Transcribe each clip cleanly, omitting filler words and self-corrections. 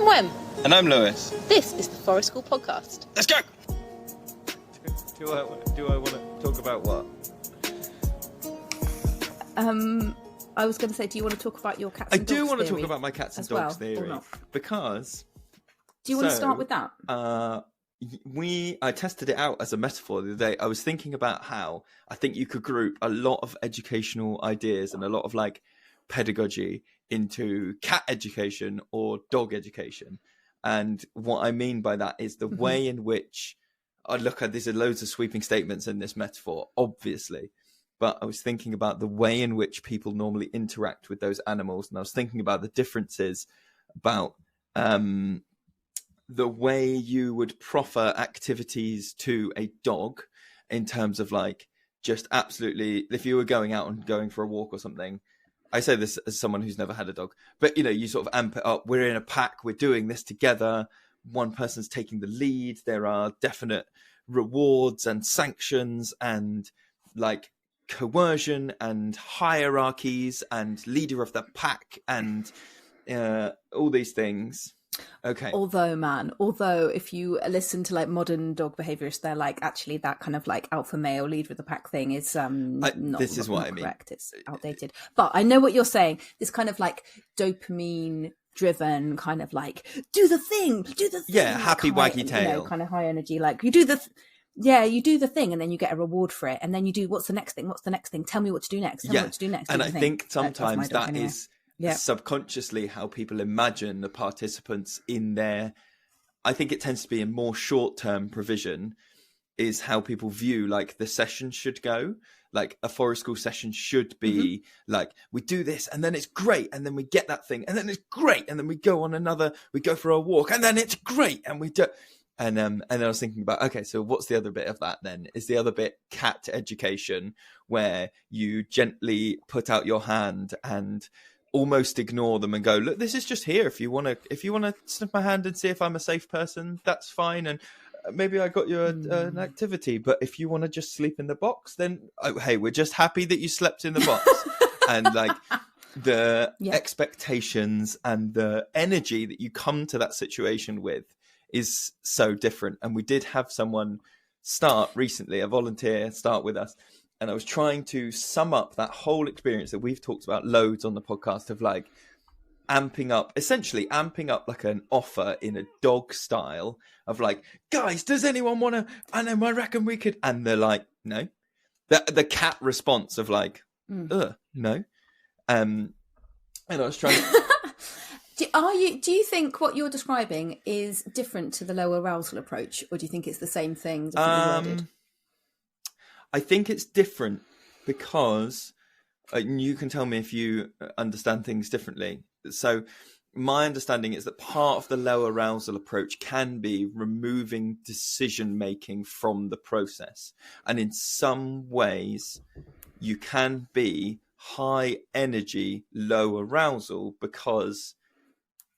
I'm Wem. And I'm Lewis. This is the Forest School Podcast. Let's go! Do I want to talk about what? I was going to say, do you want to talk about your cats I and dogs do want to theory talk about my cats and as well, dogs theory. or not? Because... Do you want to start with that? I tested it out as a metaphor the other day. I was thinking about how I think you could group a lot of educational ideas and a lot of like pedagogy into cat education or dog education. And what I mean by that is the way in which there's loads of sweeping statements in this metaphor, obviously. But I was thinking about the way in which people normally interact with those animals. And I was thinking about the differences about the way you would proffer activities to a dog in terms of like just absolutely, if you were going out and going for a walk or something. I say this as someone who's never had a dog, but you know, you sort of amp it up. We're in a pack. We're doing this together. One person's taking the lead. There are definite rewards and sanctions and like coercion and hierarchies and leader of the pack and all these things. Okay. Although if you listen to like modern dog behaviorists, they're like, actually that kind of like alpha male lead with the pack thing is not correct. It's outdated. But I know what you're saying. This kind of like dopamine driven kind of like do the thing. Yeah, happy waggy tail. You know, kind of high energy. Like you do the thing and then you get a reward for it. And then you do, what's the next thing? Tell me what to do next. And I think sometimes that anyway. is subconsciously how people imagine the participants in their, I think it tends to be a more short-term provision is how people view like the session should go. Like a forest school session should be like, we do this and then it's great. And then we get that thing and then it's great. And then we go for a walk and then it's great. And we do. And then I was thinking about, okay, so what's the other bit of that then? Is the other bit cat education where you gently put out your hand and almost ignore them and go, look, this is just here. If you want to sniff my hand and see if I'm a safe person, that's fine. And maybe I got you an activity, but if you want to just sleep in the box, then hey, we're just happy that you slept in the box. And like the expectations and the energy that you come to that situation with is so different. And we did have someone start recently, a volunteer start with us. And I was trying to sum up that whole experience that we've talked about loads on the podcast of like amping up like an offer in a dog style of like, guys, does anyone want to, I reckon we could. And they're like, no. The cat response of like, no. And I was trying Do you think what you're describing is different to the low arousal approach, or do you think it's the same thing, differently worded? I think it's different because you can tell me if you understand things differently. So my understanding is that part of the low arousal approach can be removing decision making from the process. And in some ways, you can be high energy, low arousal because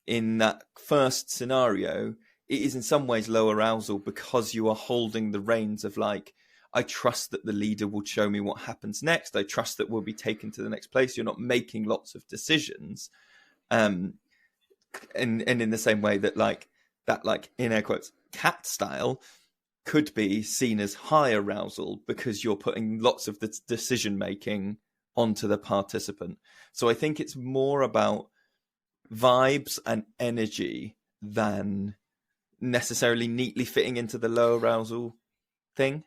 in that first scenario, it is in some ways low arousal because you are holding the reins of like, I trust that the leader will show me what happens next. I trust that we'll be taken to the next place. You're not making lots of decisions. And in the same way that like in air quotes, cat style could be seen as high arousal because you're putting lots of the decision making onto the participant. So I think it's more about vibes and energy than necessarily neatly fitting into the low arousal thing.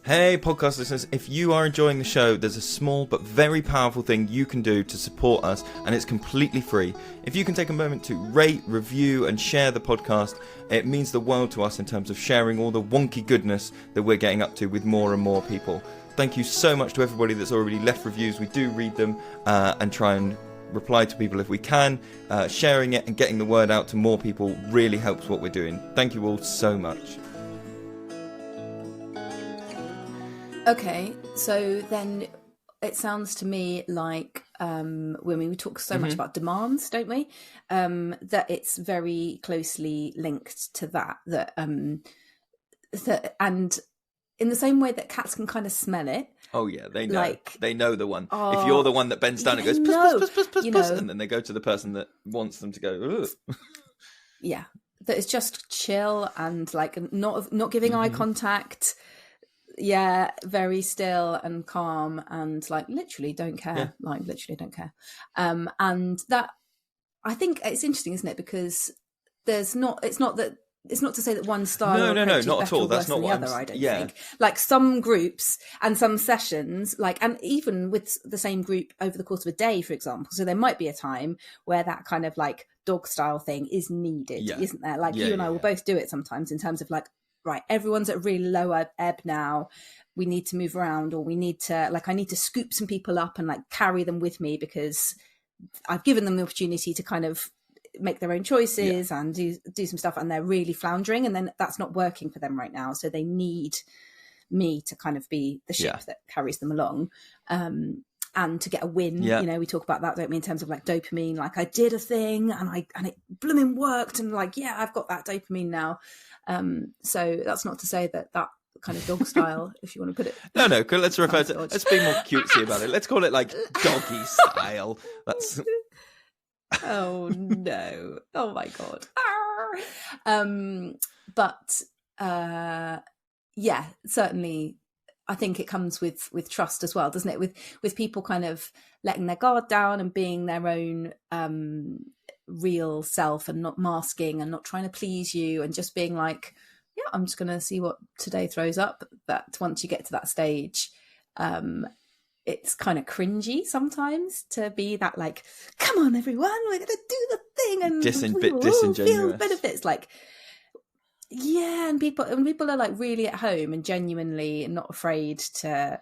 Hey, podcast listeners, if you are enjoying the show, there's a small but very powerful thing you can do to support us, and it's completely free. If you can take a moment to rate, review, and share the podcast, it means the world to us in terms of sharing all the wonky goodness that we're getting up to with more and more people. Thank you so much to everybody that's already left reviews. We do read them and try and reply to people if we can. Sharing it and getting the word out to more people really helps what we're doing. Thank you all so much. Okay, so then it sounds to me like we talk so much about demands, don't we? That it's very closely linked to that and in the same way that cats can kind of smell it. Oh yeah, they know. Like, they know the one. If you're the one that bends down and goes puss, and then they go to the person that wants them to go. Ugh. Yeah, that is just chill and like not giving eye contact. Yeah, very still and calm and like literally don't care. Yeah. Like literally don't care. And that, I think it's interesting, isn't it? Because it's not to say that one style no, approach is not at better all. or That's worse not than the what other. I'm. I don't Yeah. think. Like some groups and some sessions, like, and even with the same group over the course of a day, for example. So there might be a time where that kind of like dog style thing is needed, isn't there? Like you and I will both do it sometimes in terms of like, right, everyone's at a really low ebb now. We need to move around, or we need to, like, I need to scoop some people up and like carry them with me because I've given them the opportunity to kind of make their own choices and do some stuff, and they're really floundering, and then that's not working for them right now. So they need me to kind of be the ship that carries them along. And to get a win, you know, we talk about that, don't we, in terms of like dopamine, like I did a thing and it blooming worked, and like, yeah, I've got that dopamine now. So that's not to say that kind of dog style, if you want to put it. No, let's refer to, let's be more cutesy about it. Let's call it like doggy style. That's. Oh no. Oh my God. But yeah, certainly I think it comes with trust as well, doesn't it? With people kind of letting their guard down and being their own real self and not masking and not trying to please you, and just being like, yeah, I'm just going to see what today throws up. That once you get to that stage, it's kind of cringy sometimes to be that like, come on everyone, we're going to do the thing and disingenuous. Feel the benefits. Like, yeah, and people are like really at home and genuinely not afraid to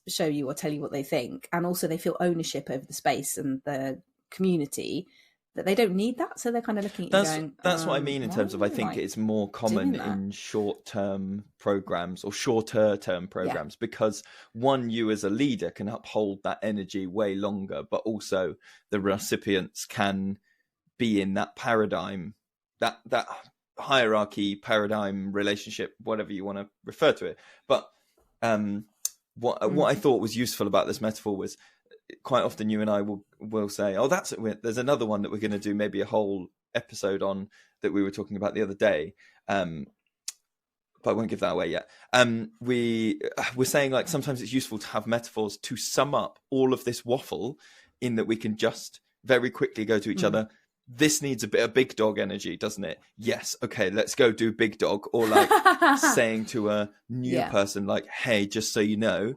show you or tell you what they think, and also they feel ownership over the space and the community, that they don't need that, so they're kind of looking at you going, that's what I mean in terms of, I think it's more common in short-term programs or shorter-term programs, because one, you as a leader can uphold that energy way longer, but also the recipients can be in that paradigm, that hierarchy, paradigm, relationship, whatever you want to refer to it. But what I thought was useful about this metaphor was, quite often you and I will say, oh, there's another one that we're going to do maybe a whole episode on that we were talking about the other day, but I won't give that away yet. We're saying like sometimes it's useful to have metaphors to sum up all of this waffle, in that we can just very quickly go to each other, this needs a bit of big dog energy, doesn't it? Yes. Okay, let's go do big dog. Or like saying to a new person, like, hey, just so you know,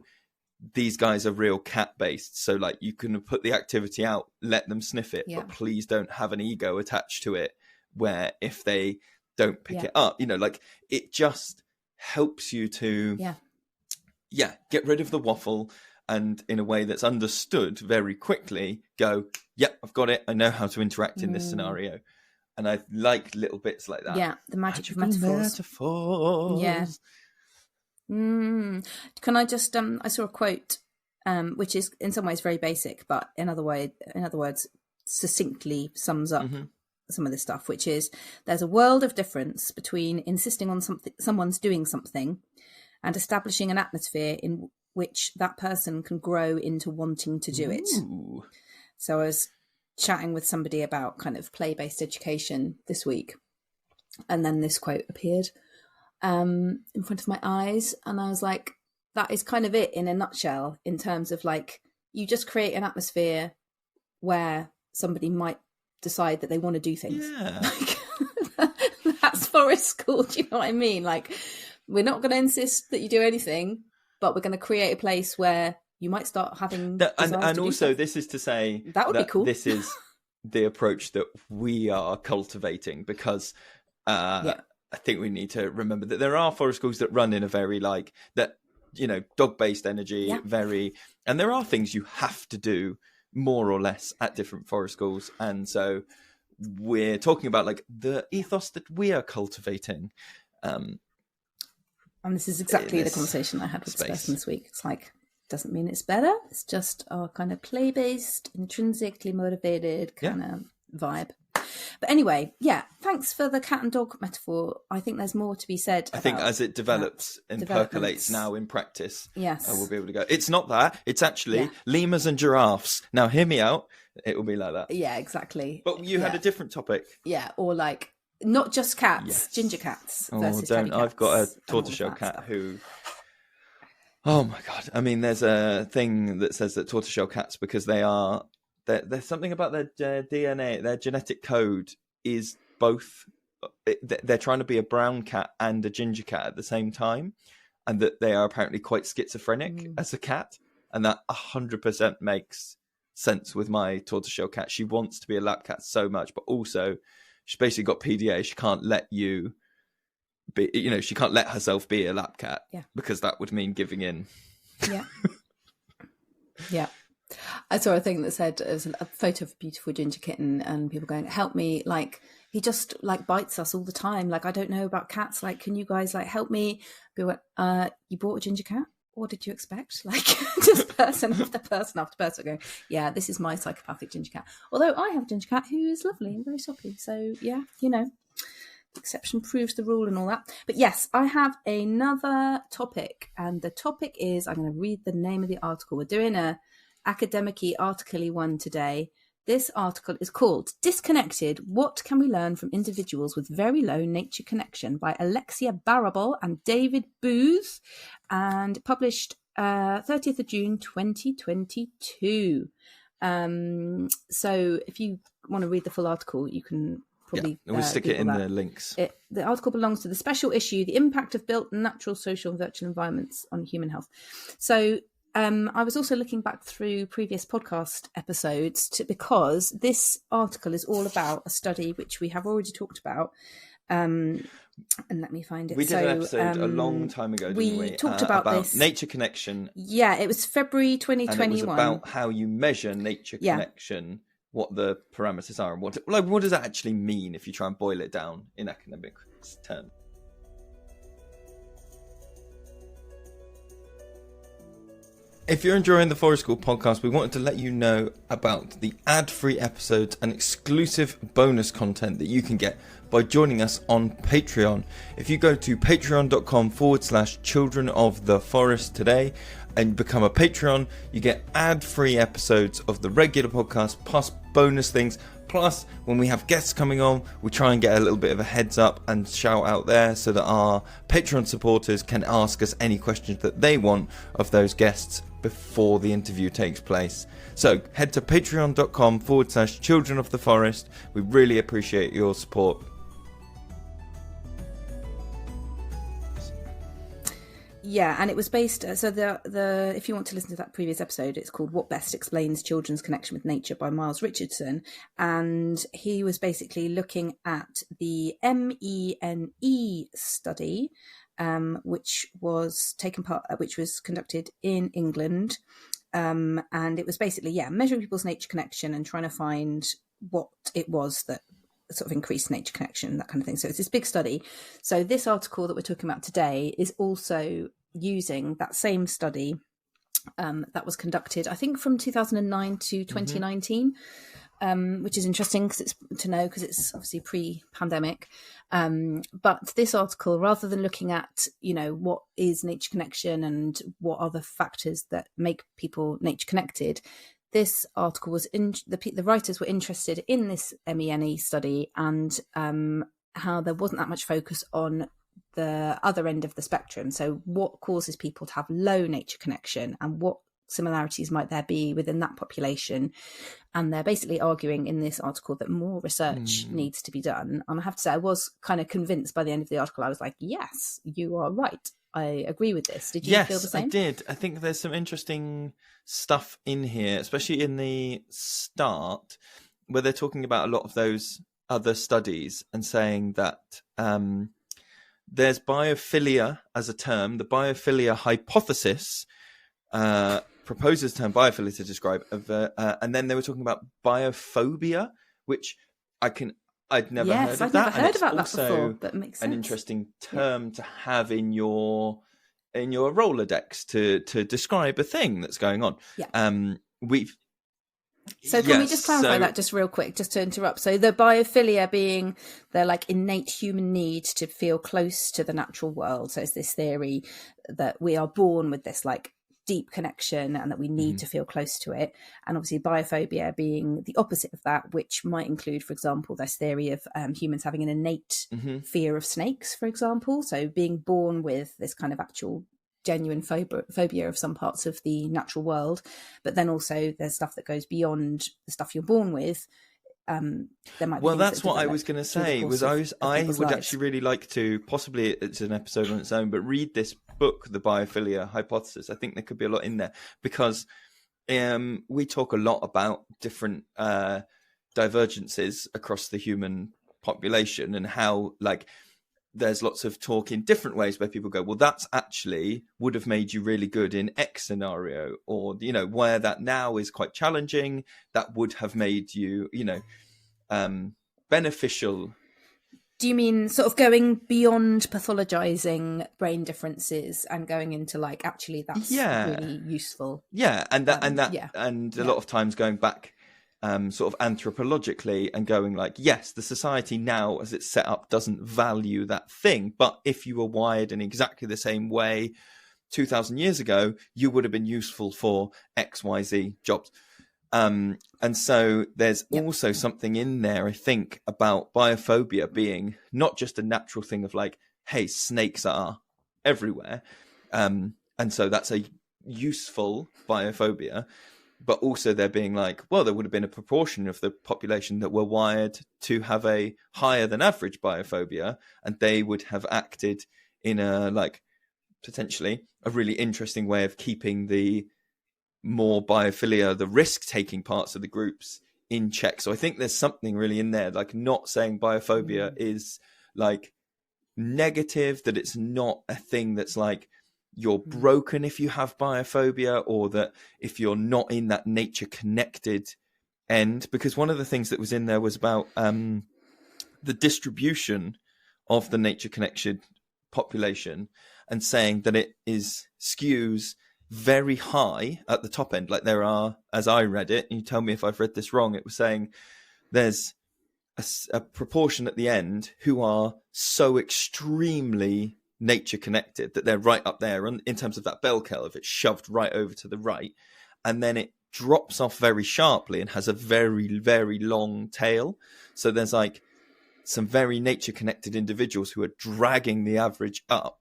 these guys are real cat based. So like you can put the activity out, let them sniff it, but please don't have an ego attached to it, where if they don't pick it up, you know, like it just helps you to, get rid of the waffle, and in a way that's understood very quickly, go, yep, I've got it. I know how to interact in this scenario. And I like little bits like that. Yeah, the magic of metaphors. Yeah. Can I just, I saw a quote, which is in some ways very basic, but in other words, succinctly sums up some of this stuff, which is, there's a world of difference between insisting on someone's doing something and establishing an atmosphere in which that person can grow into wanting to do it. So I was chatting with somebody about kind of play-based education this week, and then this quote appeared in front of my eyes, and I was like, that is kind of it in a nutshell, in terms of like, you just create an atmosphere where somebody might decide that they want to do things. Like, that's forest school, do you know what I mean? Like, we're not going to insist that you do anything, but we're going to create a place where you might start having and also this is to say that would be cool. This is the approach that we are cultivating, because I think we need to remember that there are forest schools that run in a very like that, you know, dog-based energy, and there are things you have to do more or less at different forest schools. And so we're talking about like the ethos that we are cultivating. And this is exactly the conversation I had with this person this week. It's like, doesn't mean it's better. It's just our kind of play-based, intrinsically motivated kind of vibe. But anyway, yeah, thanks for the cat and dog metaphor. I think there's more to be said. I think as it develops and percolates now in practice, yes, we'll be able to go, it's not that, it's actually lemurs and giraffes. Now hear me out. It will be like that. Yeah, exactly. But you had a different topic. Yeah, or like not just cats, ginger cats versus teddy cats. I've got a tortoiseshell cat who... Oh my God. I mean, there's a thing that says that tortoiseshell cats, because there's something about their DNA, their genetic code is both, they're trying to be a brown cat and a ginger cat at the same time. And that they are apparently quite schizophrenic as a cat. And that 100% makes sense with my tortoiseshell cat. She wants to be a lap cat so much, but also she's basically got PDA. She can't let you be, she can't let herself be a lap cat because that would mean giving in. Yeah. Yeah. I saw a thing that said it was a photo of a beautiful ginger kitten and people going, help me, like he just like bites us all the time, like I don't know about cats, like can you guys like help me? People went, you bought a ginger cat? What did you expect? Like just person after person after person going, yeah, this is my psychopathic ginger cat, although I have a ginger cat who is lovely and very soppy, so yeah, exception proves the rule and all that. But yes, I have another topic, and the topic is, I'm going to read the name of the article. We're doing a academic-y, article-y one today. This article is called Disconnected, What Can We Learn from Individuals with Very Low Nature Connection by Alexia Barrable and David Booth, and published 30th of June 2022. So if you want to read the full article, you can probably we'll stick it in the links. The article belongs to the special issue, The Impact of Built, Natural, Social and Virtual Environments on Human Health. So I was also looking back through previous podcast episodes because this article is all about a study which we have already talked about. And let me find it. We did an episode a long time ago, didn't we? Talked about this. Nature connection. Yeah, it was February 2021. And it was about how you measure nature connection, what the parameters are, and what does that actually mean if you try and boil it down in academic terms. If you're enjoying the Forest School podcast, we wanted to let you know about the ad-free episodes and exclusive bonus content that you can get by joining us on Patreon. If you go to patreon.com/Children of the Forest today and become a Patreon, you get ad-free episodes of the regular podcast plus bonus things. Plus, when we have guests coming on, we try and get a little bit of a heads up and shout out there so that our Patreon supporters can ask us any questions that they want of those guests before the interview takes place. So head to patreon.com/Children of the Forest. We really appreciate your support. Yeah, and it was based. So the if you want to listen to that previous episode, it's called "What Best Explains Children's Connection with Nature" by Miles Richardson, and he was basically looking at the MENE study, which was conducted in England, and it was basically measuring people's nature connection and trying to find what it was that sort of increased nature connection, that kind of thing. So it's this big study. So this article that we're talking about today is also using that same study that was conducted, I think, from 2009 to 2019, which is interesting because it's obviously pre-pandemic. But this article, rather than looking at, what is nature connection and what are the factors that make people nature connected, this article was the writers were interested in this MENE study and how there wasn't that much focus on the other end of the spectrum. So what causes people to have low nature connection and what similarities might there be within that population? And they're basically arguing in this article that more research needs to be done. And I have to say, I was kind of convinced by the end of the article. I was like, yes, you are right. I agree with this. Did you feel the same? Yes, I did. I think there's some interesting stuff in here, especially in the start, where they're talking about a lot of those other studies and saying that there's biophilia as a term. The biophilia hypothesis proposes the term biophilia to describe, and then they were talking about biophobia, which I'd never heard of that. Never heard about that before. That makes sense. An interesting term to have in your Rolodex to describe a thing that's going on. Yeah. So can we just clarify that just real quick, just to interrupt? So the biophilia being the like innate human need to feel close to the natural world. So it's this theory that we are born with this like deep connection and that we need to feel close to it. And obviously biophobia being the opposite of that, which might include, for example, this theory of humans having an innate fear of snakes, for example. So being born with this kind of actual genuine phobia of some parts of the natural world, but then also there's stuff that goes beyond the stuff you're born with. There might be that's what I was going to say. I would actually really like to, possibly it's an episode on its own, but read this book, The Biophilia Hypothesis. I think there could be a lot in there, because we talk a lot about different divergences across the human population, and how like there's lots of talk in different ways where people go, well, that's actually would have made you really good in X scenario, or, you know, where that now is quite challenging, that would have made you, you know, beneficial. Do you mean sort of going beyond pathologizing brain differences and going into like, actually that's really useful? Yeah. And a lot of times going back sort of anthropologically and going like, yes, the society now as it's set up doesn't value that thing, but if you were wired in exactly the same way 2000 years ago, you would have been useful for XYZ jobs. And so there's also something in there, I think, about biophobia being not just a natural thing of like, hey, snakes are everywhere, and so that's a useful biophobia, but also there being like, well, there would have been a proportion of the population that were wired to have a higher than average biophobia, and they would have acted in a like potentially a really interesting way of keeping the more biophilia, the risk-taking parts of the groups in check. So I think there's something really in there, like not saying biophobia is like negative, that it's not a thing that's like you're broken if you have biophobia, or that if you're not in that nature connected end. Because one of the things that was in there was about the distribution of the nature connected population, and saying that it is skews very high at the top end. Like there are, as I read it, and you tell me if I've read this wrong, it was saying there's a proportion at the end who are so extremely nature connected that they're right up there, and in terms of that bell curve, it's shoved right over to the right, and then it drops off very sharply and has a very, very long tail. So there's like some very nature connected individuals who are dragging the average up.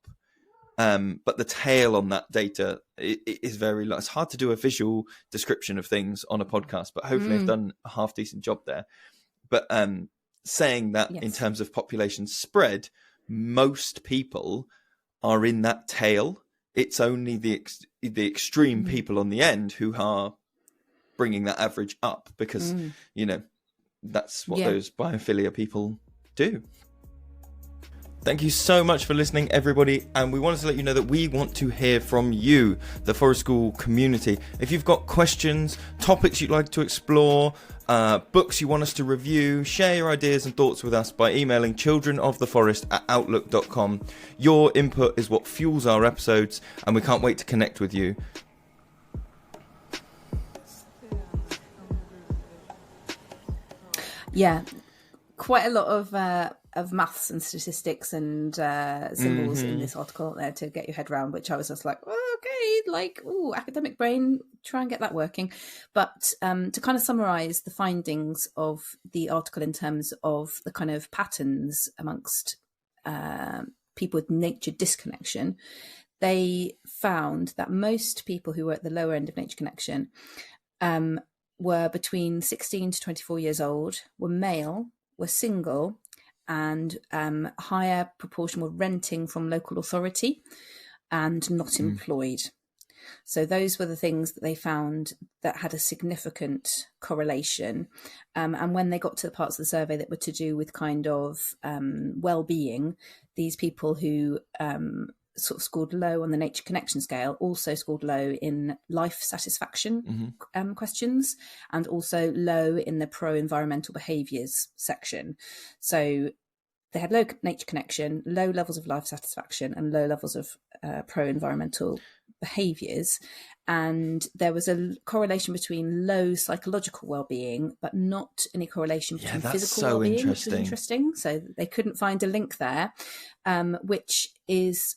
But the tail on that data is very low. It's hard to do a visual description of things on a podcast, but hopefully I've done a half decent job there. But saying that in terms of population spread, most people are in that tail. It's only the extreme people on the end who are bringing that average up, because, you know, that's what those biophilia people do. Thank you so much for listening, everybody. And we wanted to let you know that we want to hear from you, the Forest School community. If you've got questions, topics you'd like to explore, books you want us to review, share your ideas and thoughts with us by emailing childrenoftheforest@outlook.com. Your input is what fuels our episodes, and we can't wait to connect with you. Yeah, quite a lot of maths and statistics and symbols in this article there to get your head around, which I was just like, oh, okay, like, ooh, academic brain, try and get that working. But to kind of summarize the findings of the article in terms of the kind of patterns amongst people with nature disconnection, they found that most people who were at the lower end of nature connection were between 16 to 24 years old, were male, were single, and higher proportion were renting from local authority and not employed. So those were the things that they found that had a significant correlation. And when they got to the parts of the survey that were to do with kind of well-being, these people who sort of scored low on the nature connection scale also scored low in life satisfaction questions, and also low in the pro-environmental behaviours section. So they had low nature connection, low levels of life satisfaction, and low levels of pro-environmental behaviours, and there was a correlation between low psychological well-being, but not any correlation between physical well-being, which was interesting. So they couldn't find a link there, which is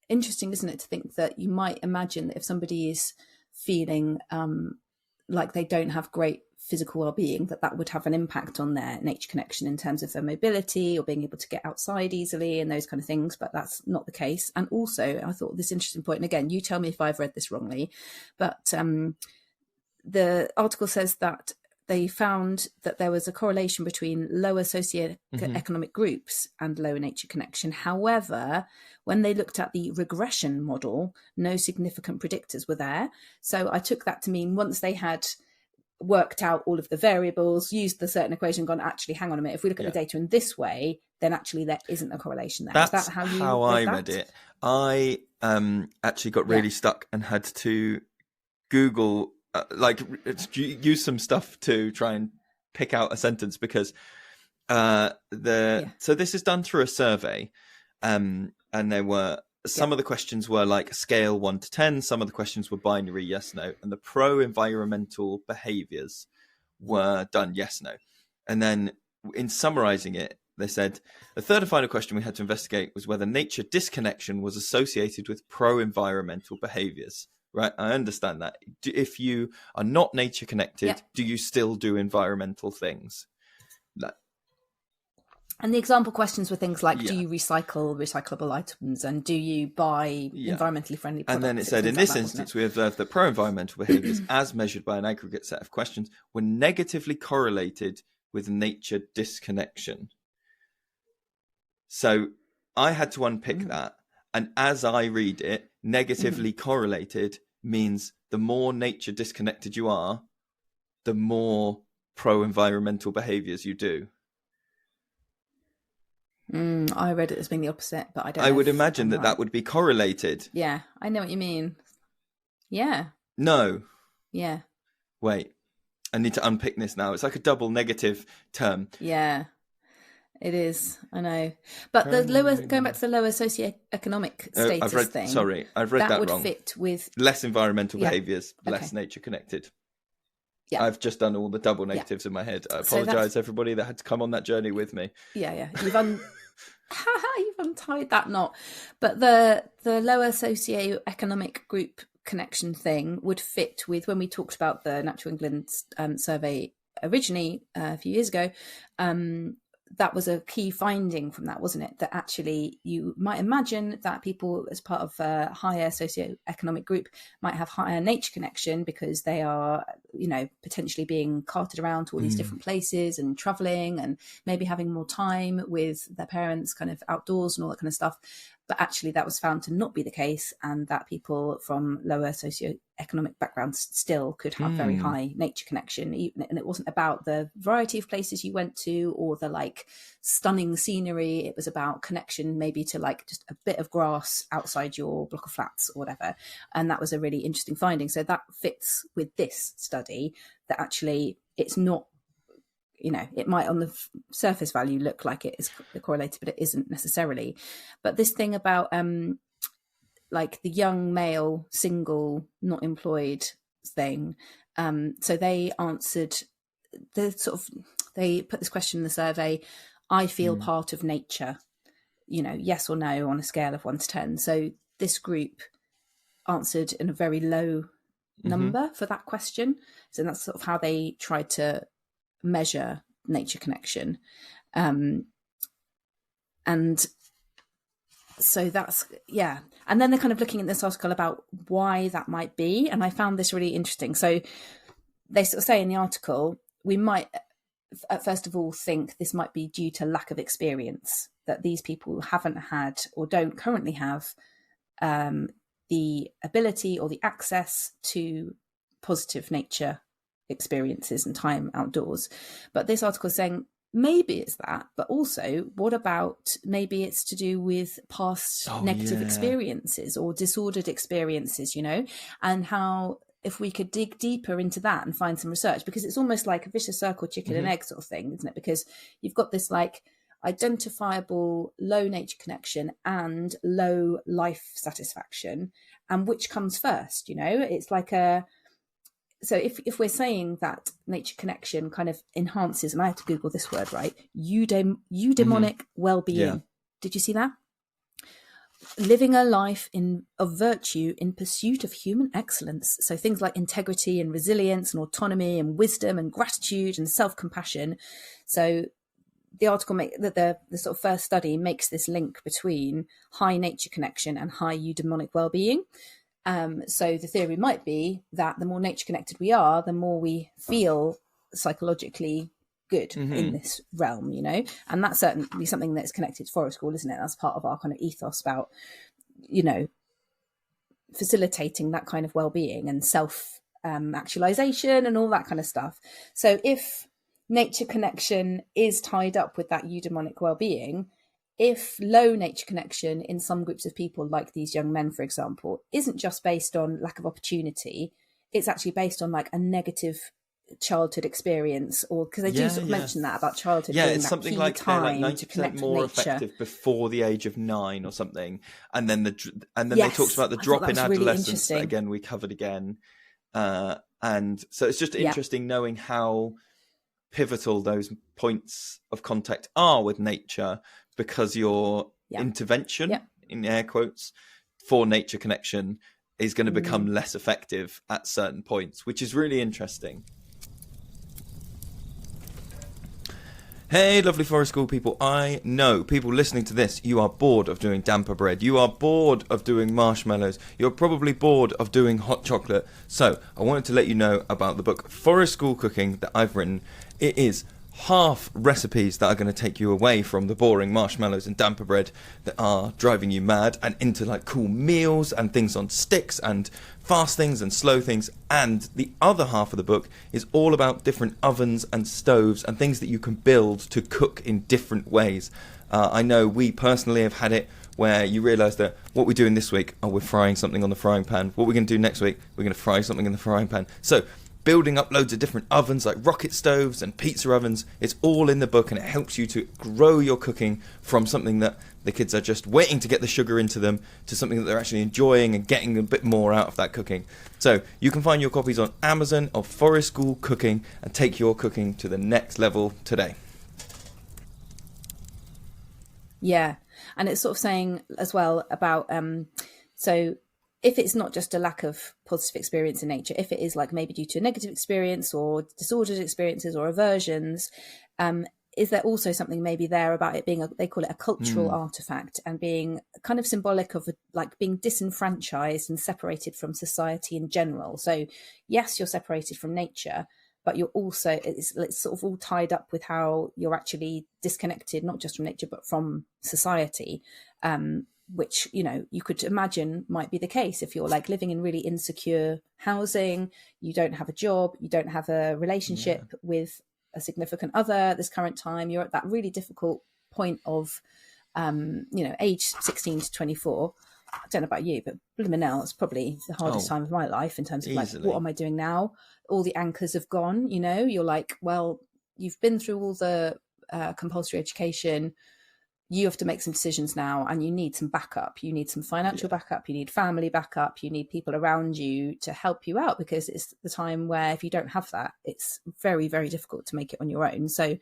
interesting, isn't it, to think that you might imagine that if somebody is feeling like they don't have great physical well-being, that would have an impact on their nature connection in terms of their mobility or being able to get outside easily and those kind of things, but that's not the case. And also I thought this interesting point, and again, you tell me if I've read this wrongly, but the article says that they found that there was a correlation between lower socioeconomic groups and lower nature connection. However, when they looked at the regression model, no significant predictors were there. So I took that to mean once they had worked out all of the variables, used the certain equation, gone, actually, hang on a minute, if we look at the data in this way, then actually there isn't a correlation there. That's Is that how I read it. I actually got really stuck and had to Google, use some stuff to try and pick out a sentence, because so this is done through a survey, and there were some of the questions were like scale 1 to 10. Some of the questions were binary yes, no. And the pro-environmental behaviours were done yes, no. And then in summarising it, they said the third and final question we had to investigate was whether nature disconnection was associated with pro-environmental behaviours. Right, I understand that. If you are not nature connected, do you still do environmental things? And the example questions were things like, do you recycle recyclable items, and do you buy environmentally friendly products? And then it said, in this instance, we observed that pro-environmental behaviours, as measured by an aggregate set of questions, were negatively correlated with nature disconnection. So I had to unpick that. And as I read it, negatively correlated means the more nature disconnected you are, the more pro-environmental behaviours you do. I read it as being the opposite, but I don't know. I would imagine that would be correlated. Yeah, I know what you mean. Yeah. No. Yeah. Wait, I need to unpick this now. It's like a double negative term. Yeah, it is. I know. But the lower, going back to the lower socioeconomic status thing. Sorry, I've read that wrong. That would fit with less environmental behaviours, less nature connected. Yeah. I've just done all the double negatives in my head. I apologise, everybody that had to come on that journey with me. Yeah. You've untied that knot. But the lower socioeconomic group connection thing would fit with when we talked about the Natural England survey originally a few years ago. That was a key finding from that, wasn't it? That actually you might imagine that people as part of a higher socioeconomic group might have higher nature connection because they are, potentially being carted around to all these different places and traveling and maybe having more time with their parents kind of outdoors and all that kind of stuff. But actually that was found to not be the case, and that people from lower socioeconomic backgrounds still could have very high nature connection. And it wasn't about the variety of places you went to or the stunning scenery. It was about connection maybe to just a bit of grass outside your block of flats or whatever. And that was a really interesting finding. So that fits with this study, that actually it's not, it might on the surface value look like it is correlated, but it isn't necessarily. But this thing about the young male, single, not employed thing. So they answered they put this question in the survey, I feel part of nature, yes or no on a scale of 1 to 10. So this group answered in a very low number for that question. So that's sort of how they tried to measure nature connection. And so that's, and then they're kind of looking at this article about why that might be, and I found this really interesting. So they sort of say in the article, we might first of all think this might be due to lack of experience, that these people haven't had or don't currently have the ability or the access to positive nature experiences and time outdoors. But this article is saying maybe it's that, but also what about maybe it's to do with past negative experiences or disordered experiences, and how if we could dig deeper into that and find some research, because it's almost like a vicious circle, chicken and egg sort of thing, isn't it? Because you've got this identifiable low nature connection and low life satisfaction, and which comes first. It's like so if we're saying that nature connection kind of enhances, and I had to Google this word, right, eudaimonic well-being. Yeah. Did you see that? Living a life of virtue in pursuit of human excellence. So things like integrity and resilience and autonomy and wisdom and gratitude and self-compassion. So the article the sort of first study makes this link between high nature connection and high eudaimonic well-being. So the theory might be that the more nature connected we are, the more we feel psychologically good in this realm, and that's certainly something that's connected to Forest School, isn't it? That's part of our kind of ethos about, facilitating that kind of well-being and self actualization and all that kind of stuff. So if nature connection is tied up with that eudaimonic well-being, if low nature connection in some groups of people, like these young men, for example, isn't just based on lack of opportunity, it's actually based on like a negative childhood experience, or because they do sort of mention that about childhood. Yeah, it's something like they're like 90% more effective before the age of 9 or something, and then they talked about the drop in adolescence that again we covered again, and so it's just interesting knowing how pivotal those points of contact are with nature, because your intervention in air quotes for nature connection is going to become less effective at certain points, which is really interesting. Hey, lovely Forest School people. I know people listening to this, you are bored of doing damper bread. You are bored of doing marshmallows. You're probably bored of doing hot chocolate. So I wanted to let you know about the book Forest School Cooking that I've written. It is half recipes that are going to take you away from the boring marshmallows and damper bread that are driving you mad, and into like cool meals and things on sticks and fast things and slow things. And the other half of the book is all about different ovens and stoves and things that you can build to cook in different ways. I know we personally have had it where you realise that what we're doing this week, we're frying something on the frying pan. What we're going to do next week, we're going to fry something in the frying pan. So building up loads of different ovens like rocket stoves and pizza ovens, it's all in the book, and it helps you to grow your cooking from something that the kids are just waiting to get the sugar into them to something that they're actually enjoying and getting a bit more out of that cooking. So you can find your copies on Amazon of Forest School Cooking and take your cooking to the next level today. Yeah, and it's sort of saying as well about so if it's not just a lack of positive experience in nature, if it is like maybe due to a negative experience or disordered experiences or aversions, is there also something maybe there about it being, they call it a cultural artifact, and being kind of symbolic of like being disenfranchised and separated from society in general. So yes, you're separated from nature, but you're also, it's sort of all tied up with how you're actually disconnected, not just from nature, but from society. Which, you could imagine might be the case if you're like living in really insecure housing, you don't have a job, you don't have a relationship with a significant other at this current time, you're at that really difficult point of, age 16 to 24. I don't know about you, but blimmin' hell, it's probably the hardest time of my life in terms of like, what am I doing now? All the anchors have gone, you're like, well, you've been through all the compulsory education, you have to make some decisions now, and you need some backup. You need some financial backup. You need family backup. You need people around you to help you out, because it's the time where if you don't have that, it's very, very difficult to make it on your own. So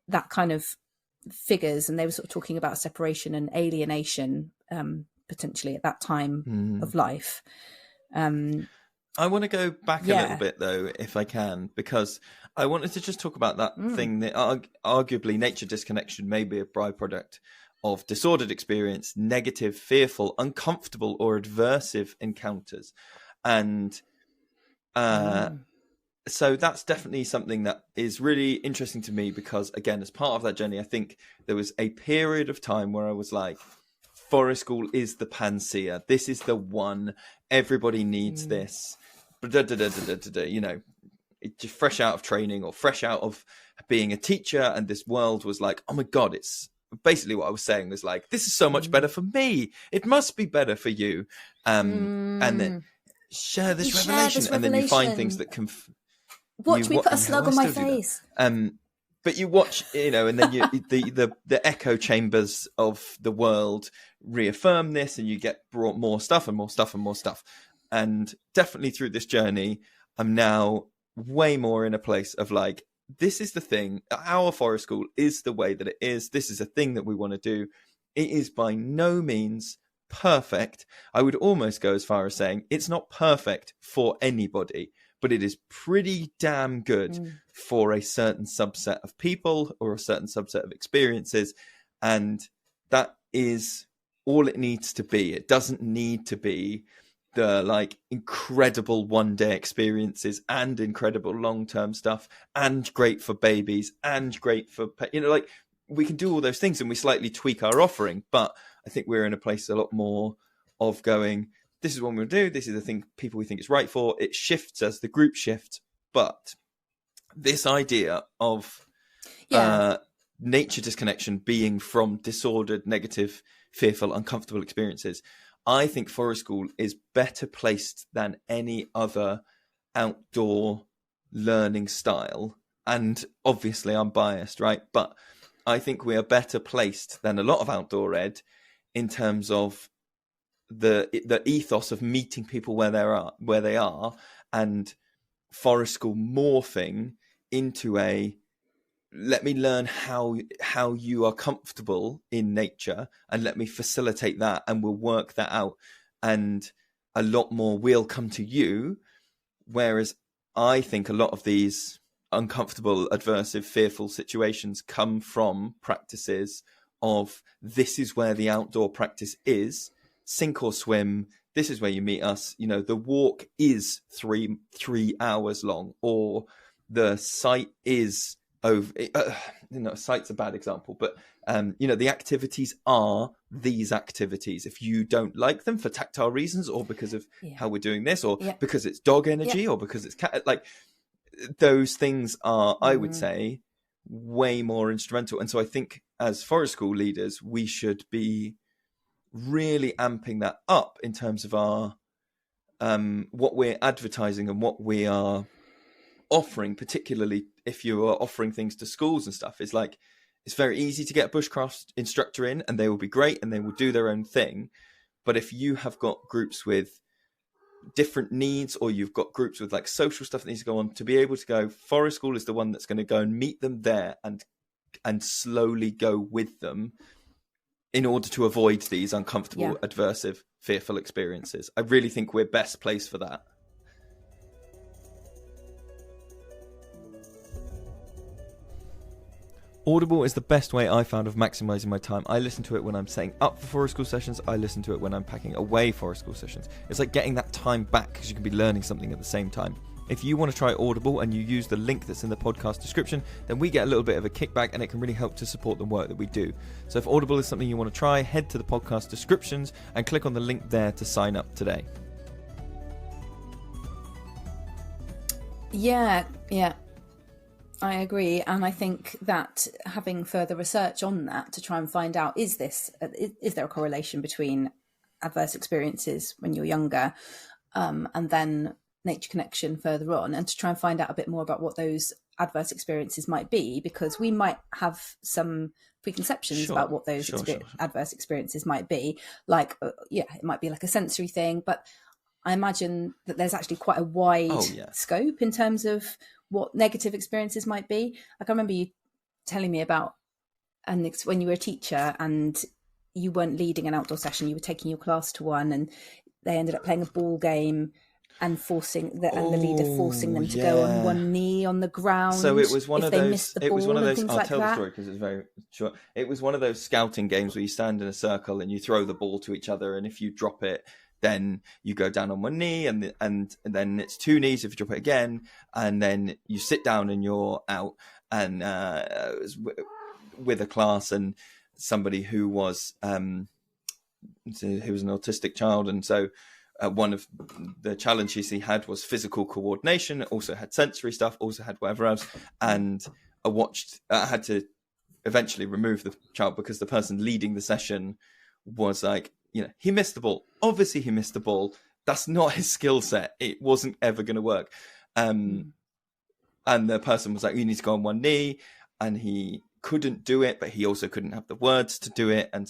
that kind of figures, and they were sort of talking about separation and alienation potentially at that time of life. I want to go back a little bit, though, if I can, because I wanted to just talk about that thing that arguably nature disconnection may be a byproduct of disordered experience, negative, fearful, uncomfortable, or aversive encounters. And so that's definitely something that is really interesting to me, because, again, as part of that journey, I think there was a period of time where I was like, Forest School is the panacea. This is the one. Everybody needs this. Just fresh out of training or fresh out of being a teacher, and this world was like, oh my God, it's basically what I was saying was like, this is so much better for me. It must be better for you. And then share this revelation. And then you find things that can... Watch me put a slug on my face. but you watch, and then the echo chambers of the world reaffirm this, and you get brought more stuff and more stuff and more stuff. And definitely through this journey, I'm now way more in a place of like, this is the thing. Our forest school is the way that it is. This is a thing that we want to do. It is by no means perfect. I would almost go as far as saying it's not perfect for anybody, but it is pretty damn good for a certain subset of people or a certain subset of experiences. And that is all it needs to be. It doesn't need to be the like incredible one-day experiences and incredible long-term stuff and great for babies and great for, like we can do all those things and we slightly tweak our offering. But I think we're in a place a lot more of going, this is what we'll do. This is the thing people we think is right for. It shifts as the group shifts. But this idea of nature disconnection being from disordered, negative, fearful, uncomfortable experiences, I think forest school is better placed than any other outdoor learning style. And obviously I'm biased, right? But I think we are better placed than a lot of outdoor ed in terms of the ethos of meeting people where they are, and forest school morphing into a let me learn how you are comfortable in nature and let me facilitate that and we'll work that out, and a lot more will come to you. Whereas I think a lot of these uncomfortable, aversive, fearful situations come from practices of this is where the outdoor practice is, sink or swim, this is where you meet us, the walk is three hours long, or the site is over, site's a bad example, but the activities are these activities. If you don't like them for tactile reasons, or because of how we're doing this, or because it's dog energy, or because it's cat, like those things are, I would say, way more instrumental. And so I think as forest school leaders, we should be really amping that up in terms of our what we're advertising and what we are offering, particularly if you are offering things to schools and stuff. Is like, it's very easy to get a bushcraft instructor in and they will be great and they will do their own thing. But if you have got groups with different needs, or you've got groups with like social stuff that needs to go on, to be able to go, forest school is the one that's going to go and meet them there and slowly go with them in order to avoid these uncomfortable, aversive, fearful experiences. I really think we're best placed for that. Audible is the best way I found of maximising my time. I listen to it when I'm setting up for forest school sessions. I listen to it when I'm packing away forest school sessions. It's like getting that time back because you can be learning something at the same time. If you want to try Audible and you use the link that's in the podcast description, then we get a little bit of a kickback and it can really help to support the work that we do. So if Audible is something you want to try, head to the podcast descriptions and click on the link there to sign up today. Yeah. I agree. And I think that having further research on that to try and find out, is there a correlation between adverse experiences when you're younger and then nature connection further on, and to try and find out a bit more about what those adverse experiences might be, because we might have some preconceptions about what those adverse experiences might be. Like, it might be like a sensory thing, but I imagine that there's actually quite a wide scope in terms of what negative experiences might be. Like, I remember you telling me about when you were a teacher and you weren't leading an outdoor session, you were taking your class to one and they ended up playing a ball game and the leader forcing them to go on one knee on the ground. So it was one of those. It was one of those. I'll tell the story because it's very short. It was one of those scouting games where you stand in a circle and you throw the ball to each other, and if you drop it, then you go down on one knee, and then it's two knees if you drop it again, and then you sit down and you're out. And it was with a class and somebody who was an autistic child, and so. One of the challenges he had was physical coordination, also had sensory stuff, also had whatever else. And I had to eventually remove the child because the person leading the session was like, he missed the ball. Obviously he missed the ball. That's not his skill set. It wasn't ever going to work. And the person was like, you need to go on one knee. and he couldn't do it, but he also couldn't have the words to do it. And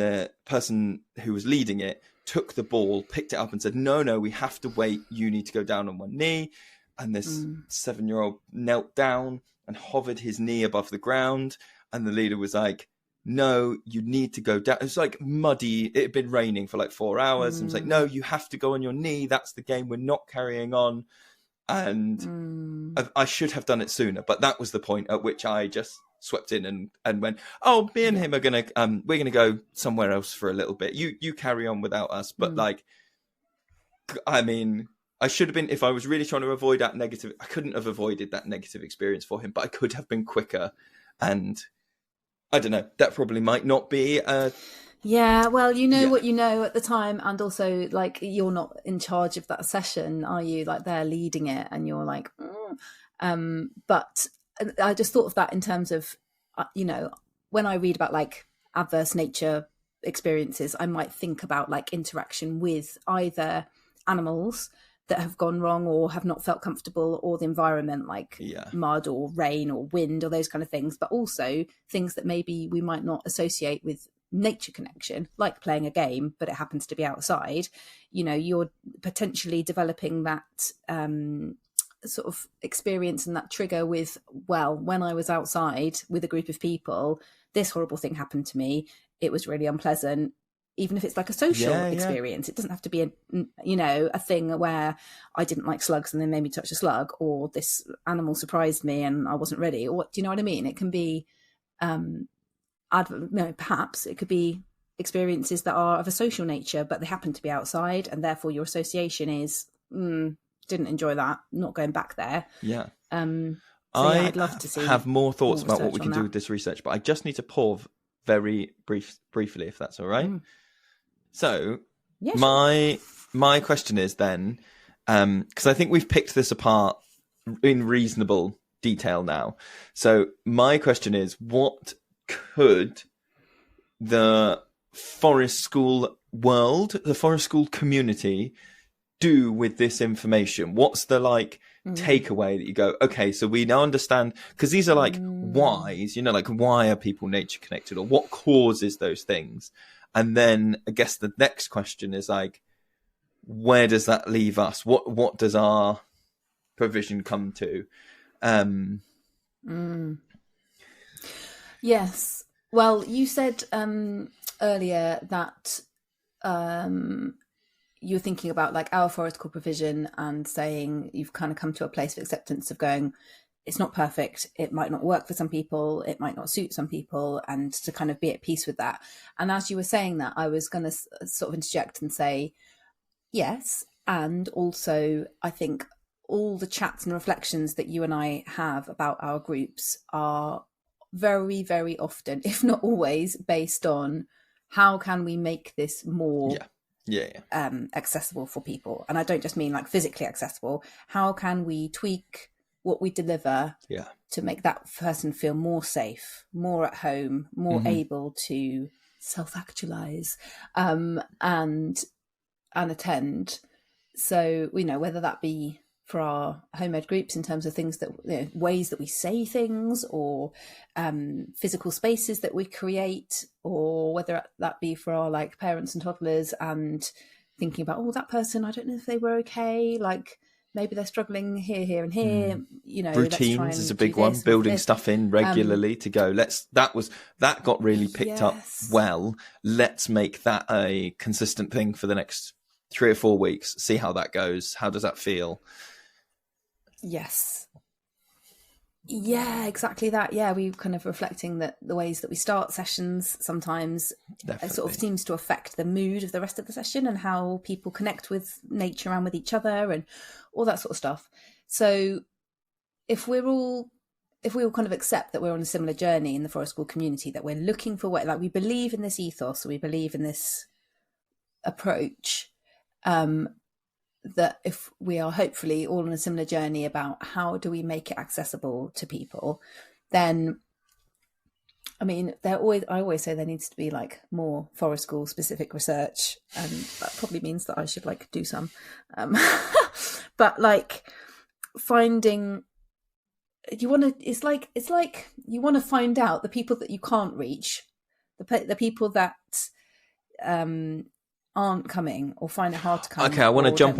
the person who was leading it took the ball, picked it up and said, no, we have to wait. You need to go down on one knee. And this 7-year-old knelt down and hovered his knee above the ground. And the leader was like, no, you need to go down. It was like muddy. It had been raining for like 4 hours. And was like, no, you have to go on your knee. That's the game. We're not carrying on. And I should have done it sooner. But that was the point at which I just swept in and went, oh, me and him are going to, we're going to go somewhere else for a little bit. You carry on without us. But like, I mean, I should have been, if I was really trying to avoid that negative, I couldn't have avoided that negative experience for him, but I could have been quicker. And I don't know, that probably might not be. Yeah, well, you know what you know at the time. And also, like, you're not in charge of that session, are you? Like, they're leading it and you're like, but I just thought of that in terms of, when I read about like adverse nature experiences, I might think about like interaction with either animals that have gone wrong or have not felt comfortable, or the environment, like mud or rain or wind or those kind of things, but also things that maybe we might not associate with nature connection, like playing a game, but it happens to be outside. You're potentially developing that sort of experience and that trigger with, well, when I was outside with a group of people, this horrible thing happened to me. It was really unpleasant. Even if it's like a social experience, it doesn't have to be a thing where I didn't like slugs and they made me touch a slug, or this animal surprised me and I wasn't ready, or do you know what I mean? It can be, perhaps it could be experiences that are of a social nature, but they happen to be outside, and therefore your association is, didn't enjoy that, not going back there. Yeah. I'd love to see. Have more thoughts about what we can do with this research, but I just need to pause very briefly, if that's all right. So my question is then, because I think we've picked this apart in reasonable detail now. So my question is, what could the forest school world, the forest school community, do with this information? What's the takeaway that you go, okay, so we now understand, because these are like whys, like why are people nature connected, or what causes those things? And then I guess the next question is like, where does that leave us? What does our provision come to? Yes. Well, you said earlier that you're thinking about like our forest school provision and saying you've kind of come to a place of acceptance of going, it's not perfect. It might not work for some people. It might not suit some people, and to kind of be at peace with that. And as you were saying that, I was going to sort of interject and say, yes. And also, I think all the chats and reflections that you and I have about our groups are very, very often, if not always, based on how can we make this more accessible for people. And I don't just mean like physically accessible. How can we tweak what we deliver to make that person feel more safe, more at home, more able to self-actualize and attend? So, whether that be for our home ed groups in terms of things that, ways that we say things, or physical spaces that we create, or whether that be for our like parents and toddlers and thinking about, that person, I don't know if they were okay, like maybe they're struggling here and here. Routines is a big one, building stuff in regularly to go, that got really picked up well. Let's make that a consistent thing for the next 3 or 4 weeks. See how that goes. How does that feel? Yes. Yeah, exactly that. Yeah, we're kind of reflecting that the ways that we start sessions sometimes sort of seems to affect the mood of the rest of the session and how people connect with nature and with each other and all that sort of stuff. So if we all kind of accept that we're on a similar journey in the forest school community, that we're looking for what, like, we believe in this ethos, or we believe in this approach, that if we are hopefully all on a similar journey about how do we make it accessible to people, then I mean, I always say there needs to be like more forest school specific research, and that probably means that I should like do some, but like finding you want to, it's like you want to find out the people that you can't reach, the people that aren't coming or find it hard to come. Okay, I want to jump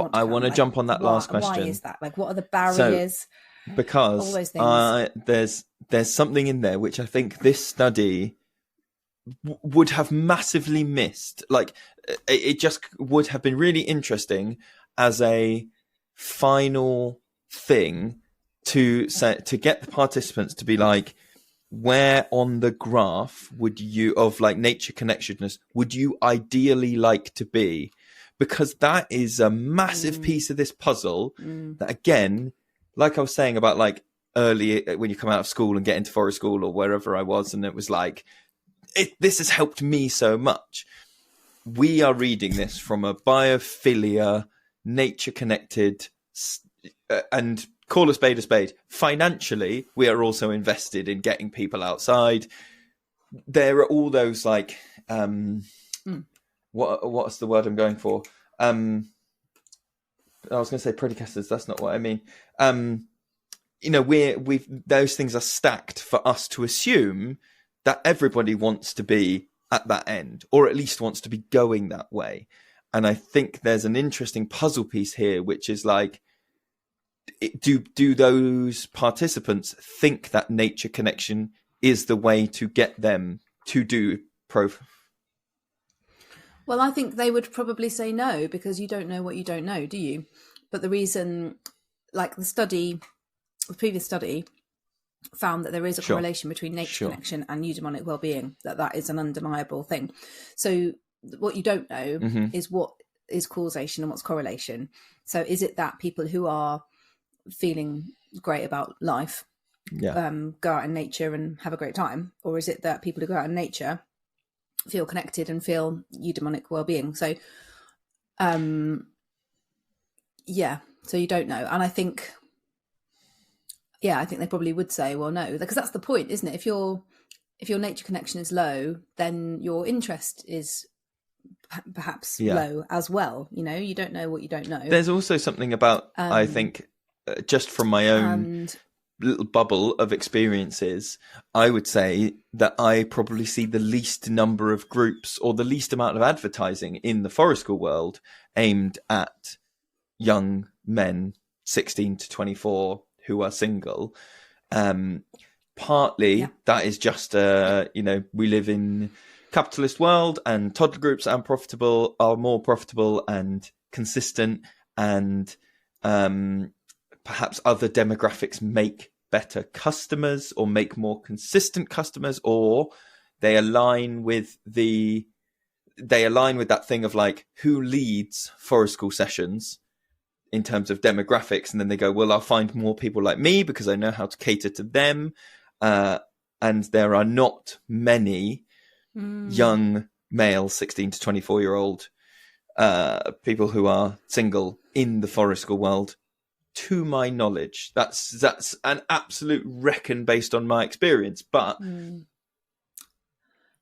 on that last question. Why is that? Like, what are the barriers? So, because all those things. there's something in there which I think this study would have massively missed. Like, it just would have been really interesting as a final thing to get the participants to be like, where on the graph would you, of like nature connectedness, would you ideally like to be? Because that is a massive piece of this puzzle that, again, like I was saying about like early when you come out of school and get into forest school or wherever I was, and it was like, this has helped me so much. We are reading this from a biophilia, nature connected, and call a spade. Financially, we are also invested in getting people outside. There are all those like, what's the word I'm going for? I was going to say predicators. That's not what I mean. We've those things are stacked for us to assume that everybody wants to be at that end, or at least wants to be going that way. And I think there's an interesting puzzle piece here, which is like, do those participants think that nature connection is the way to get them to do Well, I think they would probably say no, because you don't know what you don't know, do you? But the reason, like the previous study found that there is a correlation between nature connection and eudaimonic well-being, that is an undeniable thing. So what you don't know is what is causation and what's correlation. So is it that people who are feeling great about life go out in nature and have a great time, or is it that people who go out in nature feel connected and feel eudaimonic well-being? So so you don't know. And I think they probably would say, well, no, because that's the point, isn't it? If your nature connection is low, then your interest is perhaps low as well. You don't know what you don't know. There's also something about, I think, just from my own little bubble of experiences, I would say that I probably see the least number of groups or the least amount of advertising in the forest school world aimed at young men 16 to 24 who are single. Partly that is just, we live in capitalist world, and toddler groups are more profitable and consistent, and perhaps other demographics make better customers or make more consistent customers, or they align with that thing of like, who leads forest school sessions in terms of demographics, and then they go, well, I'll find more people like me because I know how to cater to them, and there are not many young male 16 to 24 year old people who are single in the forest school world, to my knowledge. That's an absolute reckon based on my experience, but well,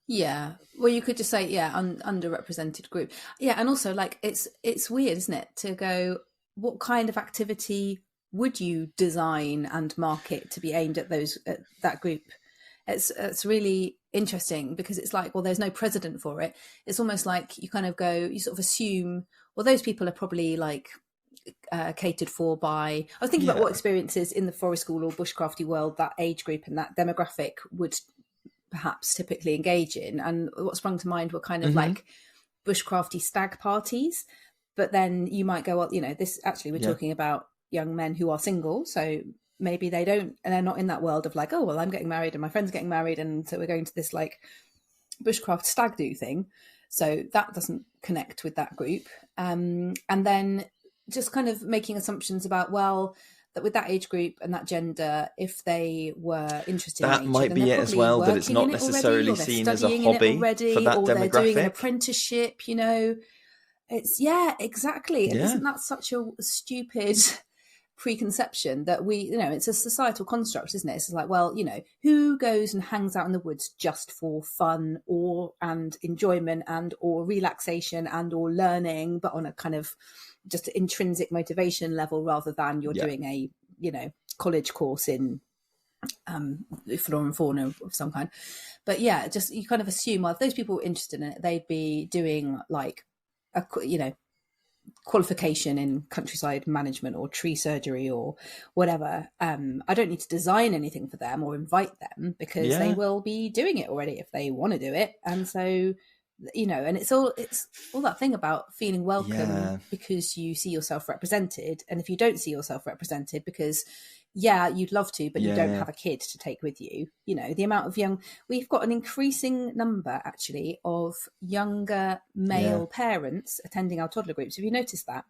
you could just say underrepresented group. And also, like, it's weird, isn't it, to go, what kind of activity would you design and market to be aimed at that group? It's really interesting, because it's like, well, there's no precedent for it. It's almost like you kind of go, you sort of assume, well, those people are probably like catered for by, I was thinking about what experiences in the forest school or bushcrafty world that age group and that demographic would perhaps typically engage in. And what sprung to mind were kind of like bushcrafty stag parties. But then you might go, well, this actually, we're talking about young men who are single. So maybe they don't, and they're not in that world of like, oh, well, I'm getting married and my friend's getting married, and so we're going to this like bushcraft stag do thing. So that doesn't connect with that group. And then just kind of making assumptions about, well, that with that age group and that gender, if they were interested in nature, might be it as well, that it's not necessarily seen as a hobby for that or demographic. They're doing an apprenticeship, It's exactly. Yeah. Isn't that such a stupid preconception that it's a societal construct, isn't it? It's like, well, who goes and hangs out in the woods just for fun and enjoyment or relaxation or learning, but on a kind of just intrinsic motivation level, rather than you're doing a college course in flora and fauna of some kind. But yeah, just you kind of assume, well, if those people were interested in it, they'd be doing like a, you know, qualification in countryside management or tree surgery or whatever. I don't need to design anything for them or invite them, because they will be doing it already if they want to do it. And so, you know, and it's all that thing about feeling welcome because you see yourself represented. And if you don't see yourself represented because you'd love to, but you don't have a kid to take with you, you know, the amount of we've got an increasing number actually of younger male parents attending our toddler groups. Have you noticed that?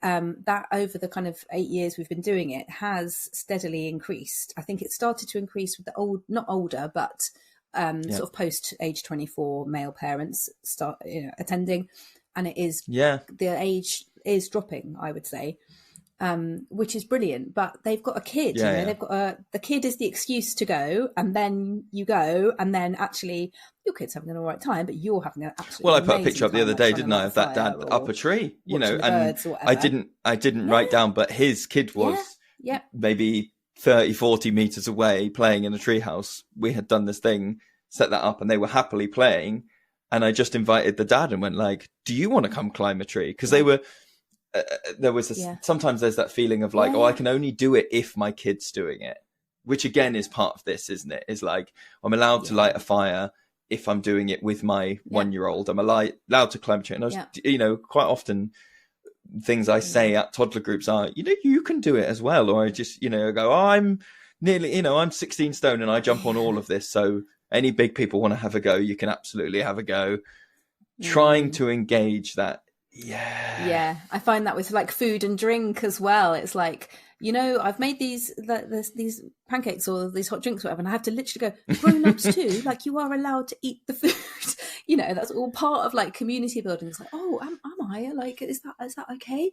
That over the kind of 8 years we've been doing it has steadily increased. I think it started to increase with the not older, but sort of post age 24 male parents start, you know, attending, and it is the age is dropping, I would say, which is brilliant. But they've got a kid, they've got the kid is the excuse to go, and then you go, and then actually your kid's having an all right time, but you're having an absolutely I put a picture up the other day, didn't I, of that dad up a tree, you know, and I didn't write down, but his kid was maybe 30, 40 meters away playing in a treehouse. We had done this thing, set that up, and they were happily playing. And I just invited the dad and went like, do you want to come climb a tree? Because they were, there was sometimes there's that feeling of like, I can only do it if my kid's doing it, which again is part of this, isn't it? Is like, I'm allowed to light a fire if I'm doing it with my 1-year-old. I'm allowed to climb a tree. And I was, you know, quite often things I say at toddler groups are, you know, you can do it as well. Or I just, you know, go, I'm nearly, you know, I'm 16 stone and I jump on all of this. So any big people want to have a go, you can absolutely have a go. Trying to engage that. I find that with like food and drink as well. It's like, you know, I've made these pancakes or these hot drinks or whatever, and I have to literally go, grown-ups too, like you are allowed to eat the food. You know, that's all part of like community building. It's like, oh, am I? Like, is that okay?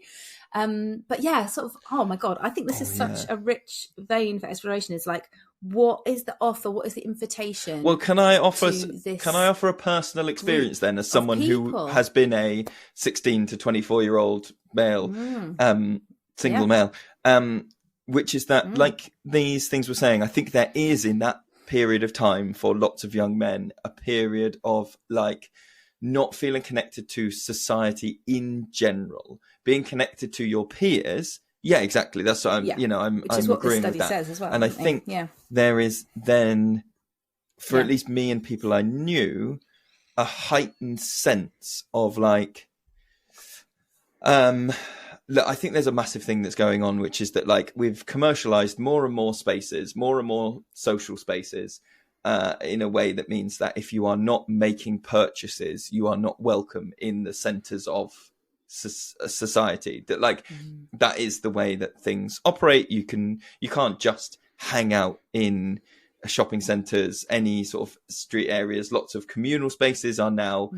But yeah, sort of, oh my God, I think this is such a rich vein for exploration. Is like, what is the offer? What is the invitation? Well, can I offer a personal experience then, as someone who has been a 16 to 24-year-old male, single male, which is that like these things we're saying, I think there is in that period of time for lots of young men a period of like not feeling connected to society in general, being connected to your peers. Yeah, exactly. That's what I'm, you know, I'm agreeing with that. Says as well, and I think there is then, for at least me and people I knew, a heightened sense of like, look, I think there's a massive thing that's going on, which is that like we've commercialized more and more spaces, more and more social spaces, in a way that means that if you are not making purchases, you are not welcome in the centers of society. That like that is the way that things operate. You can't just hang out in shopping centers, any sort of street areas. Lots of communal spaces are now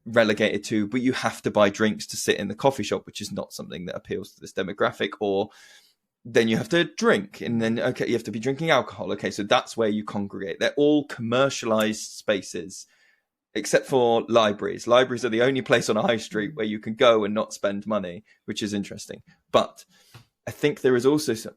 relegated to, but you have to buy drinks to sit in the coffee shop, which is not something that appeals to this demographic. Or then you have to drink, and then you have to be drinking alcohol. Okay, so that's where you congregate. They're all commercialized spaces, except for libraries. Libraries are the only place on a high street where you can go and not spend money, which is interesting. But I think there is also some...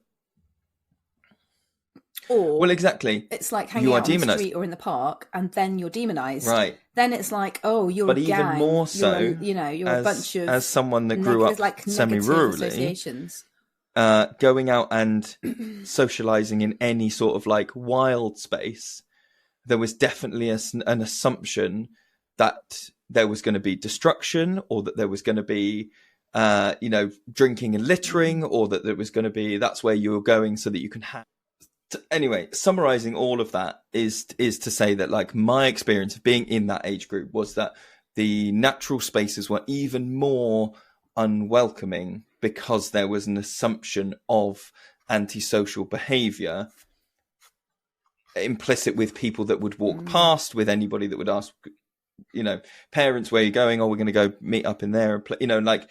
well, exactly. It's like hanging out on the street or in the park, and then you're demonized. Right. Then it's like, oh, you're a gang. But even more so, you're a bunch of... As someone that grew up like semi-rurally, going out and socializing in any sort of like wild space, there was definitely an assumption that there was going to be destruction, or that there was going to be, drinking and littering, or that there was going to be, that's where you were going so that you can have. Anyway, summarizing all of that is to say that like my experience of being in that age group was that the natural spaces were even more unwelcoming because there was an assumption of antisocial behavior implicit with people that would walk past, with anybody that would ask, parents, where you're going? Oh, we're going to go meet up in there and play, like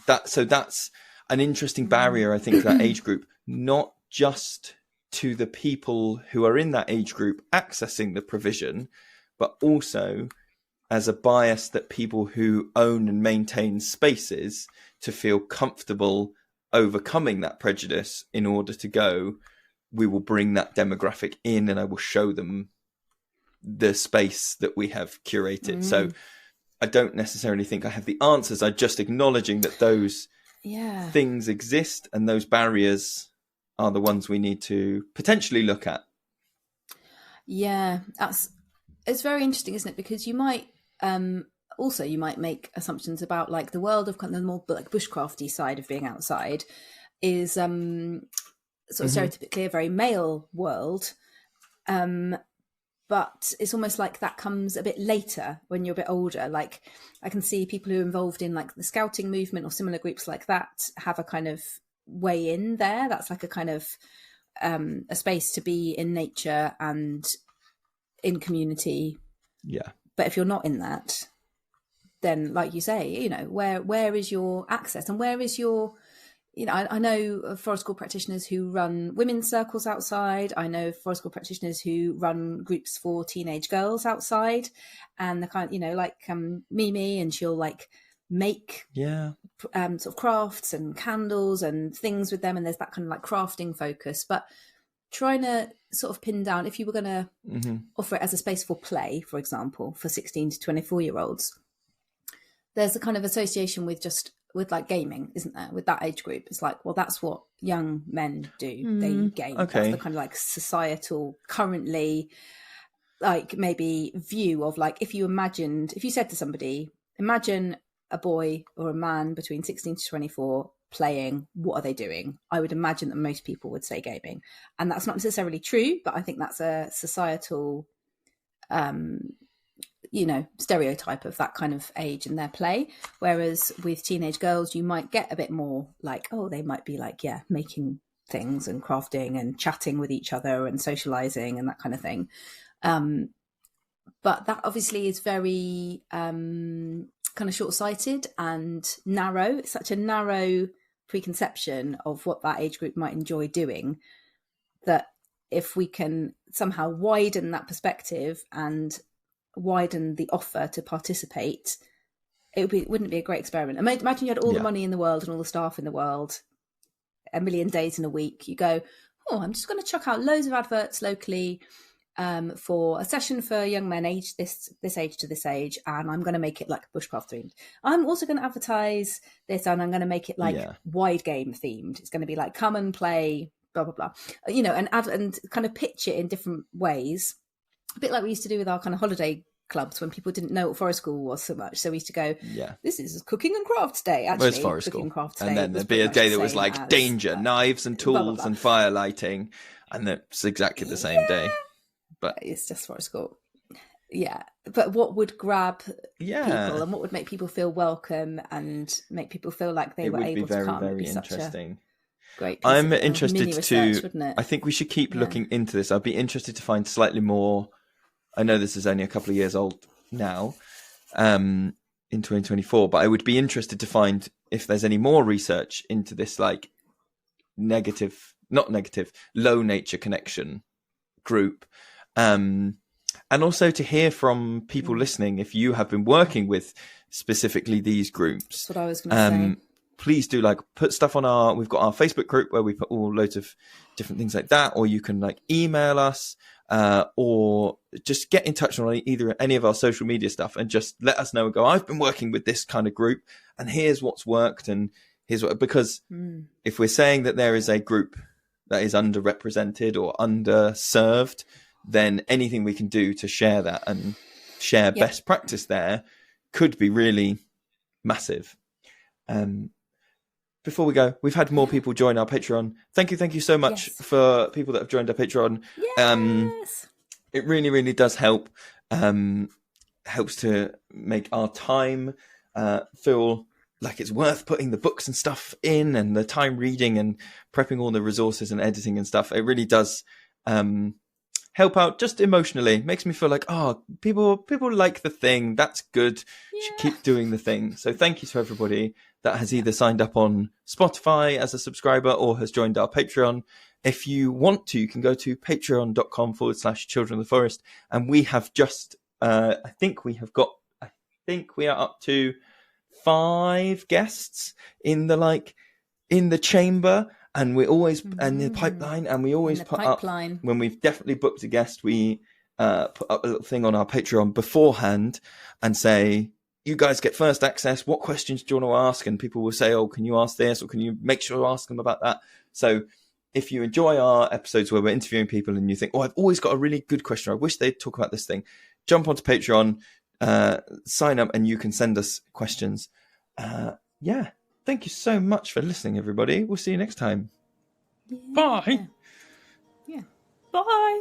that. So that's an interesting barrier, I think, for that age group, not just to the people who are in that age group accessing the provision, but also as a bias that people who own and maintain spaces to feel comfortable overcoming that prejudice in order to go we will bring that demographic in, and I will show them the space that we have curated. So I don't necessarily think I have the answers. I'm just acknowledging that those things exist, and those barriers are the ones we need to potentially look at. Yeah, it's very interesting, isn't it? Because you might you might make assumptions about like the world of kind of the more like bushcrafty side of being outside is sort of stereotypically a very male world. But it's almost like that comes a bit later when you're a bit older. Like I can see people who are involved in like the scouting movement or similar groups like that have a kind of way in there. That's like a kind of a space to be in nature and in community. Yeah. But if you're not in that, then like you say, you know, where is your access, and where is your, you know, I know forest school practitioners who run women's circles outside. I know forest school practitioners who run groups for teenage girls outside, and the kind, you know, like Mimi, and she'll like make sort of crafts and candles and things with them, and there's that kind of like crafting focus. But trying to sort of pin down, if you were going to offer it as a space for play, for example, for 16 to 24-year-olds, there's a kind of association with like gaming, isn't there? With that age group, it's like, well, that's what young men do. They game. Okay. That's the kind of like societal currently, like maybe view of like, if you said to somebody, imagine a boy or a man between 16 to 24 playing, what are they doing? I would imagine that most people would say gaming. And that's not necessarily true, but I think that's a societal you know, stereotype of that kind of age and their play. Whereas with teenage girls, you might get a bit more like, oh, they might be like, making things and crafting and chatting with each other and socializing and that kind of thing. But that obviously is very kind of short-sighted and narrow. It's such a narrow preconception of what that age group might enjoy doing, that if we can somehow widen that perspective and widen the offer to participate, wouldn't it be a great experiment? Imagine you had all the money in the world and all the staff in the world, a million days in a week. You go, oh, I'm just going to chuck out loads of adverts locally for a session for young men aged this age to this age, and I'm going to make it like bushcraft themed. I'm also going to advertise this, and I'm going to make it like wide game themed. It's going to be like come and play, blah blah blah, you know, and kind of pitch it in different ways. A bit like we used to do with our kind of holiday clubs when people didn't know what forest school was so much. So we used to go, this is cooking and crafts day. Actually, it's forest cooking school. And crafts and day then there'd be a day that was like danger, knives and tools blah, blah, blah. and fire lighting, and that's exactly the same day. But it's just forest school. Yeah. But what would grab people and what would make people feel welcome and make people feel like they were able to come? It would be very, very interesting. Great. I'm interested research, wouldn't it? I think we should keep looking into this. I'd be interested to find slightly more. I know this is only a couple of years old now, in 2024, but I would be interested to find if there's any more research into this, like low nature connection group. And also to hear from people listening, if you have been working with specifically these groups. That's what I was going to say. Please do put stuff on we've got our Facebook group where we put all loads of different things like that, or you can email us, or just get in touch on either any of our social media stuff and just let us know and go, I've been working with this kind of group and here's what's worked and here's what, because if we're saying that there is a group that is underrepresented or underserved, then anything we can do to share that and share best practice there could be really massive. Before we go, we've had more people join our Patreon. Thank you so much for people that have joined our Patreon. Yes. It really, really does help. Helps to make our time feel like it's worth putting the books and stuff in, and the time reading and prepping all the resources and editing and stuff. It really does help out just emotionally. Makes me feel like, people like the thing. That's good. Should keep doing the thing. So thank you to everybody that has either signed up on Spotify as a subscriber or has joined our Patreon. If you want to, you can go to patreon.com/Children of the Forest. And we have just, I think we are up to 5 guests in the chamber. And we're always in the pipeline, and we always put up, when we've definitely booked a guest, we put up a little thing on our Patreon beforehand and say, you guys get first access. What questions do you want to ask? And people will say, oh, can you ask this? Or can you make sure to ask them about that? So if you enjoy our episodes where we're interviewing people and you think, oh, I've always got a really good question, I wish they'd talk about this thing, jump onto Patreon, sign up, and you can send us questions. Yeah. Thank you so much for listening, everybody. We'll see you next time. Yeah. Bye. Yeah. Bye.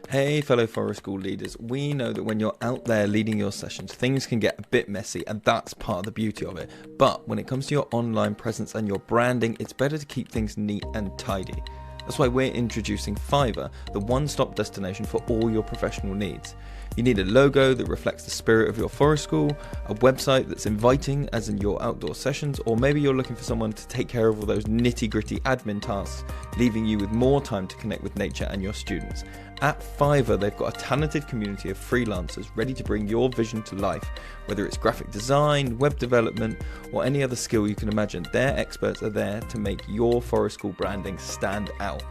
Hey, fellow forest school leaders, we know that when you're out there leading your sessions, things can get a bit messy, and that's part of the beauty of it. But when it comes to your online presence and your branding, it's better to keep things neat and tidy. That's why we're introducing Fiverr, the one-stop destination for all your professional needs. You need a logo that reflects the spirit of your forest school, a website that's inviting as in your outdoor sessions, or maybe you're looking for someone to take care of all those nitty-gritty admin tasks, leaving you with more time to connect with nature and your students. At Fiverr, they've got a talented community of freelancers ready to bring your vision to life. Whether it's graphic design, web development, or any other skill you can imagine, their experts are there to make your forest school branding stand out.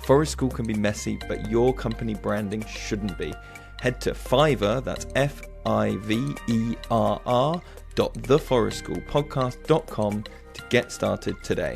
Forest school can be messy, but your company branding shouldn't be. Head to Fiverr, that's Fiverr.theforestschoolpodcast.com to get started today.